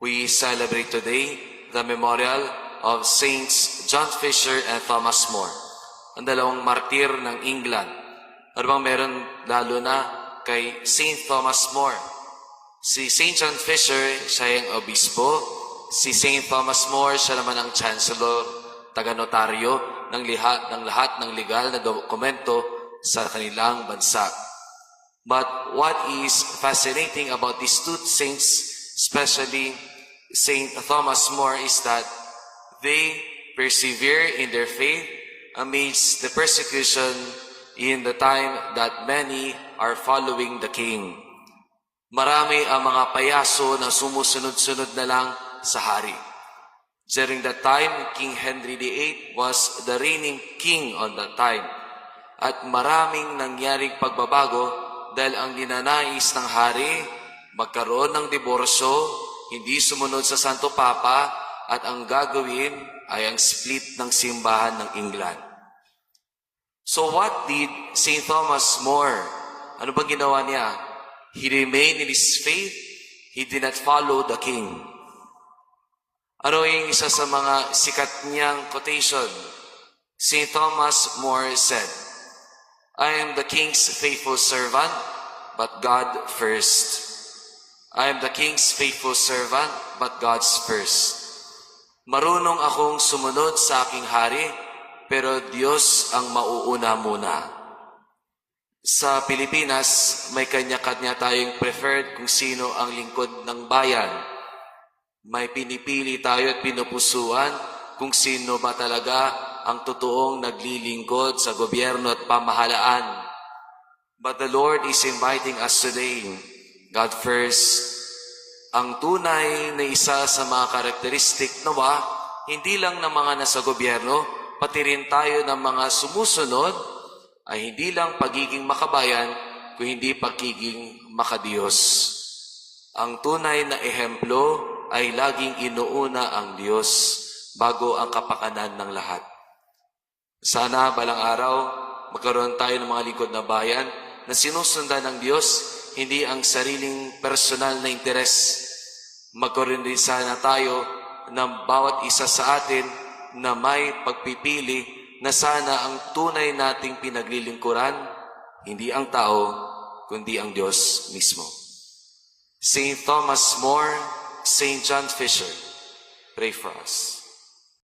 We celebrate today the memorial of Saints John Fisher and Thomas More, ang dalawang martir ng England. Ano bang meron lalo na kay Saint Thomas More? Si Saint John Fisher, siya yung obispo. Si Saint Thomas More, siya naman ang chancellor, taga-notaryo ng lahat ng legal na dokumento sa kanilang bansa. But what is fascinating about these two saints, especially Saint Thomas More, is that they persevere in their faith amidst the persecution in the time that many are following the king. Marami ang mga payaso na sumusunod-sunod na lang sa hari. During that time, King Henry VIII was the reigning king on that time. At maraming nangyaring pagbabago dahil ang ninanais ng hari, magkaroon ng diborsyo, hindi sumunod sa Santo Papa, at ang gagawin ay ang split ng simbahan ng England. So what did St. Thomas More? Ano ba ginawa niya? He remained in his faith. He did not follow the king. Ano yung isa sa mga sikat niyang quotation? St. Thomas More said, I am the king's faithful servant, but God first. I am the king's faithful servant, but God's first. Marunong akong sumunod sa aking hari, pero Diyos ang mauuna muna. Sa Pilipinas, may kanya-kanya tayong preferred kung sino ang lingkod ng bayan. May pinipili tayo at pinupusuan kung sino ba talaga ang totoong naglilingkod sa gobyerno at pamahalaan. But the Lord is inviting us today, God first. Ang tunay na isa sa mga karakteristik nawa, hindi lang ng mga nasa gobyerno, pati rin tayo ng mga sumusunod, ay hindi lang pagiging makabayan, kundi pagiging makadiyos. Ang tunay na ehemplo ay laging inuuna ang Diyos bago ang kapakanan ng lahat. Sana balang araw, magkaroon tayo ng mga lingkod na bayan na sinusundan ng Diyos, hindi ang sariling personal na interes. Magkaroon din sana tayo ng bawat isa sa atin na may pagpipili na sana ang tunay nating pinaglilingkuran, hindi ang tao, kundi ang Diyos mismo. Saint Thomas More, Saint John Fisher, pray for us.